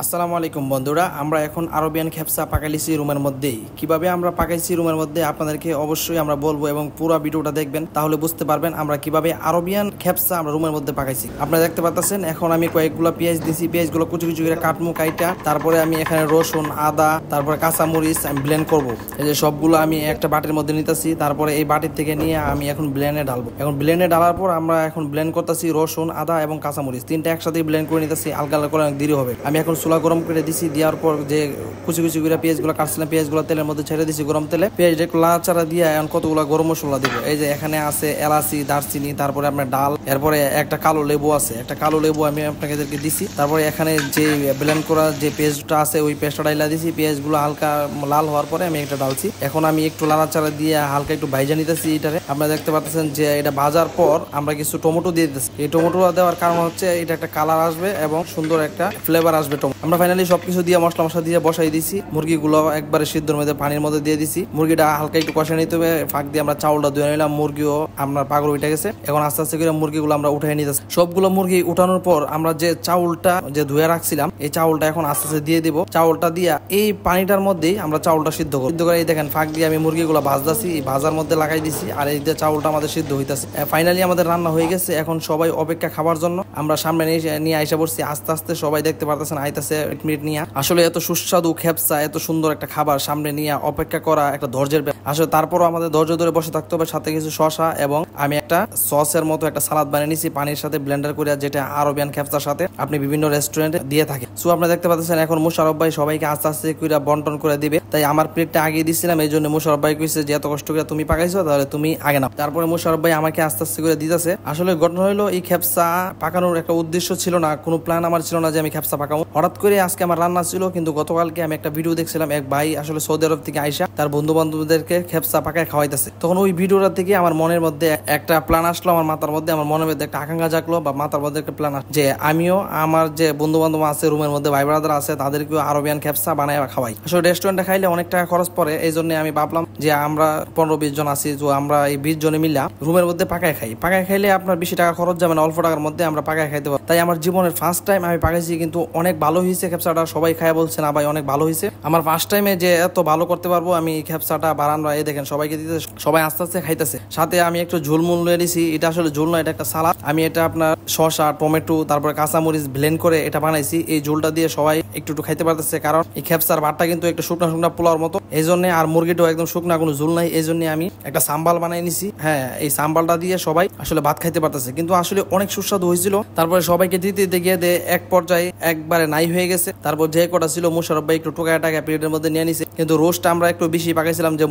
আসসালামু আলাইকুম বন্ধুরা, আমরা এখন আরবিয়ান খেপসা পাকাইছি রুমের মধ্যেই। কিভাবে আমরা পাকাইছি রুমের মধ্যে আপনাদেরকে অবশ্যই আমরা বলবো এবং পুরো ভিডিওটা দেখবেন, তাহলে বুঝতে পারবেন আমরা কিভাবে আরবিয়ান খেপসা আমরা রুমের মধ্যে পাকাইছি। আপনারা দেখতে পাচ্ছেন এখন আমি কয়েকগুলো পেঁয়াজ দিছি, পেঁয়াজগুলো কুচি কুচি করে কাটমু কাইটা, তারপরে আমি এখানে রসুন, আদা, তারপরে কাঁচা মরিচ আমি ব্লেন্ড করব। এই যে সবগুলো আমি একটা বাটির মধ্যে নিতেছি, তারপরে এই বাটির থেকে নিয়ে আমি এখন ব্লেন্ডে ঢালবো। এখন ব্লেন্ডে ঢালার পর আমরা এখন ব্লেন্ড করতেছি রসুন, আদা এবং কাঁচা মরিচ তিনটা একসাথে ব্লেন্ড করে নিতেছি। আলগা আলগা করে অনেক দেরি হবে। আমি এখন চুলা গরম করে দিছি, দেওয়ার পর যে কুচি কুচি করে পেঁয়াজগুলো কাটছিলাম পেঁয়াজগুলো তেলের মধ্যে ছেড়ে দিছি গরম তেলে। পেঁয়াজ একটু লাড়াচাড়া দিয়ে এখন কতগুলো গরম মশলা দিব। এই যে এখানে আছে এলাচি, দারচিনি, তারপরে আপনার ডাল, এরপরে একটা কালো লেবু আছে, একটা কালো লেবু আমি আপনাদেরকে দিছি। তারপরে এখানে যে ব্লেন্ড করা যে পেস্টটা আছে ওই পেস্টটা ডাইলা দিছি। পেঁয়াজগুলো হালকা লাল হওয়ার পরে আমি একটা ডালছি। এখন আমি একটু লাড়াচাড়া দিয়ে হালকা একটু ভাইজা নিতেছি এটারে। আপনারা দেখতে পাচ্ছেন যে এটা ভাজার পর আমরা কিছু টমেটো দিয়ে দিতেছি। এই টমেটো দেওয়ার কারণ হচ্ছে এটা একটা কালার আসবে এবং সুন্দর একটা ফ্লেভার আসবে। আমরা ফাইনালি সবকিছু দিয়ে মশলা দিয়ে বসাই দিছি। মুরগিগুলো একবারে সিদ্ধর মধ্যে পানির মধ্যে দিয়ে দিছি। মুরগিটা হালকা একটু কষা নিতে হবে। ফাঁক দিয়ে আমরা চাউলটা ধুয়ে নিলাম। মুরগিও আপনার পাগল উঠে গেছে। এখন আস্তে আস্তে করে মুরগিগুলো আমরা উঠাই নিতেছি। সবগুলো মুরগি উঠানোর পর আমরা যে চাউলটা যে ধুয়ে রাখছিলাম এই চাউলটা এখন আস্তে আস্তে দিয়ে দিব। চাউলটা দিয়া এই পানিটার মধ্যেই আমরা চাউলটা সিদ্ধ করে এই দেখেন ফাঁক দিয়ে আমি মুরগিগুলো ভাজতেছি, ভাজার মধ্যে লাগাই দিছি। আর এই যে চাউলটা আমাদের সিদ্ধ হইতেছে। ফাইনালি আমাদের রান্না হয়ে গেছে। এখন সবাই অপেক্ষা খাবার জন্য। আমরা সামনে নিয়ে আইসা পড়ছি। আস্তে আস্তে সবাই দেখতে পারতেছেন আইতাছে 1 মিনিট নিয়ে। আসলে এত সুস্বাদু খেপসা, এত সুন্দর একটা খাবার সামনে নিয়ে অপেক্ষা করা একটা ধৈর্যের ব্যাপার। আসলে তারপরও আমাদের ধৈর্য ধরে বসে থাকতে হবে। সাথে কিছু শসা এবং আমি একটা সসের মতো একটা সালাদ বানিয়ে নিছি পানির সাথে ব্লেন্ডার করে, যেটা আরবিয়ান খেপসার সাথে আপনি বিভিন্ন রেস্টুরেন্টে দিয়ে থাকে। সো আপনারা দেখতে পাচ্ছেন এখন মুশারফ ভাই সবাইকে আস্তে আস্তে করে বন্টন করে দিবে। তাই আমার প্লেটটা আগে দিছিলাম, এই জন্য মুশারফ ভাই কইছে যে এত কষ্ট করে তুমি পাকাইছো তাহলে তুমি আগে নাও। তারপরে মুশারফ ভাই আমাকে আস্তে আস্তে করে দিতেছে। আসলে ঘটনা হলো এই খেপসা পাকানোর একটা উদ্দেশ্য ছিল না, কোনো প্ল্যান আমার ছিল না যে আমি খেপসা পাকাবো। হঠাৎ করে আজকে আমার রান্না ছিল, কিন্তু গতকালকে আমি একটা ভিডিও দেখছিলাম এক ভাই আসলে সৌদি আরব থেকে আইসা তার বন্ধু বান্ধবদেরকে খেপসা পাকায় খাওয়াইতেছে। তখন ওই ভিডিওটা থেকে আমার মনের মধ্যে একটা প্ল্যান আসলো, আমার মাথার মধ্যে, আমার মনের মধ্যে একটা আকাঙ্ক্ষা জাগলো বা মাথার মধ্যে একটা প্ল্যান যে আমিও আমার যে বন্ধু বান্ধব আছে রুমের মধ্যে ভাই ব্রাদার আছে তাদেরকেও আরবিয়ান খেপসা বানায় খাওয়াই। আসলে রেস্টুরেন্টে খাইলে অনেক টাকা খরচ পড়ে, এই জন্য আমি ভাবলাম যে আমরা 15-20 জন আছি, তো আমরা এই 20 জনে মিলে রুমের মধ্যে পাকায় খাই। পাকায় খাইলে আপনার বেশি টাকা খরচ যাবে না, অল্প টাকার মধ্যে আমরা পাকায় খাইতে পারি। তাই আমার জীবনের ফার্স্ট টাইম আমি পাকাইছি, কিন্তু অনেক ভালো হয়েছে খেপসাটা। সবাই খায় বলছে না ভাই অনেক ভালো হয়েছে। আমার ফার্স্ট টাইমে যে এত ভালো করতে পারবো আমি খেপসাটা বারান্দা এই দেখেন সবাইকে দিতে, সবাই আস্তে আস্তে খাইতেছে। সাথে আমি একটু ঝুলমুল লয়ে নিছি। এটা আসলে ঝুল না, এটা একটা সালাদ। আমি এটা আপনার শসা, টমেটো, তারপরে কাঁচামরিচ ব্লেন্ড করে এটা বানাইছি। এই ঝোলটা দিয়ে সবাই একটু একটু খাইতে পারতেছে, কারণ এই খেপসার ভাতটা কিন্তু একটু শুকনা শুকনা পোলাওর মতো, এই জন্য। আর মুরগিটাও একদম শুকনা, কোনো ঝুল নাই, এই জন্য আমি একটা সাম্বাল বানাই নিছি। হ্যাঁ, এই সাম্বালটা দিয়ে সবাই আসলে ভাত খাইতে পারতেছে, কিন্তু আসলে অনেক সুস্বাদু হয়েছিল। তারপরে সবাইকে দিতে দিতে গিয়ে এক পর্যায়ে একবারে নাই হয়ে গেছে। তারপর যে কটা ছিল মুশারফ ভাই একটু টোকা টাকা প্লেটের মধ্যে নিয়ে নিছে, কিন্তু রোস্টটা আমরা একটু বেশি পাকাইছিলাম, যে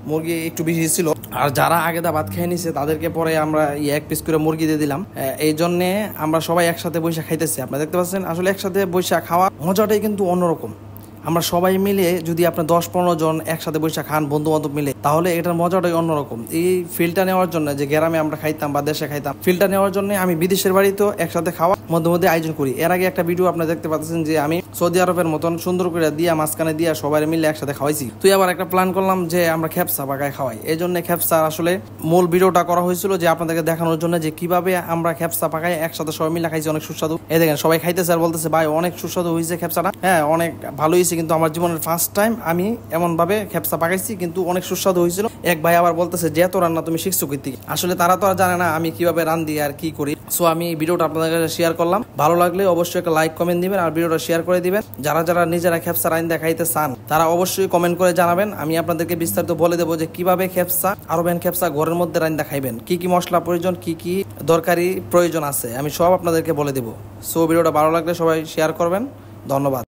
মুরগি একটু বেশি ছিল। আর যারা আগে ভাত খেয়ে নিছে তাদেরকে পরে আমরা এক পিস করে মুরগি দিয়ে দিলাম। এই জন্যে আমরা সবাই একসাথে বসে খাইতেছি। আপনারা দেখতে পাচ্ছেন আসলে একসাথে বসে খাওয়া মজাটাই কিন্তু অন্যরকম। আমরা সবাই মিলে যদি আপনার 10-15 জন একসাথে বসে খান বন্ধু বান্ধব মিলে, তাহলে এটার মজাটাই অন্যরকম। এই ফিলটা নেওয়ার জন্য যে গ্রামে আমরা খাইতাম বা দেশে খাইতাম, ফিলটা নেওয়ার জন্য আমি বিদেশের বাড়িতেও একসাথে খাওয়া মধ্যে মধ্যে আয়োজন করি। এর আগে একটা ভিডিও আপনারা দেখতে পাচ্ছেন যে আমি সৌদি আরবের মতন সুন্দর করে দিয়া মাঝখানে দিয়া সবাই মিলে একসাথে খাওয়াইছি। তুই আবার একটা প্ল্যান করলাম যে আমরা খেপসা পাকায় খাওয়াই। এই জন্য খেপসা আসলে মূল ভিডিওটা করা হয়েছিল যে আপনাদেরকে দেখানোর জন্য যে কিভাবে আমরা খেপসা পাকাই একসাথে সবাই মিলে খাইছি। অনেক সুস্বাদু। এই দেখেন সবাই খাইতেছে আর বলতেছে ভাই অনেক সুস্বাদু হয়েছে খেপসাটা। হ্যাঁ, অনেক ভালো হয়েছে, কিন্তু আমার জীবনের ফার্স্ট টাইম আমি এমন ভাবে খেপসা পাকাইছি, কিন্তু অনেক সুস্বাদু হয়েছিল। এক ভাই আবার বলতেছে যে এত রান্না তুমি শিখছো কই থেকে? আসলে তারা তো আর জানে না আমি কিভাবে রান্ধি আর কি করি। সো আমি ভিডিওটা আপনাদের কাছে শেয়ার করলাম। ভালো লাগলে অবশ্যই একটা লাইক কমেন্ট দিবেন আর ভিডিওটা শেয়ার করে দিবেন। যারা যারা নিজেরা খেপসা রান্ধা খাইতে চান তারা অবশ্যই কমেন্ট করে জানাবেন। আমি আপনাদেরকে বিস্তারিত বলে দেবো যে কিভাবে খেপসা আরবিয়ান খেপসা ঘরের মধ্যে রান্ধা খাইবেন, কি কি মশলা প্রয়োজন, কি কি দরকারি প্রয়োজন আছে, আমি সব আপনাদেরকে বলে দেবো। সো ভিডিওটা ভালো লাগলে সবাই শেয়ার করবেন। ধন্যবাদ।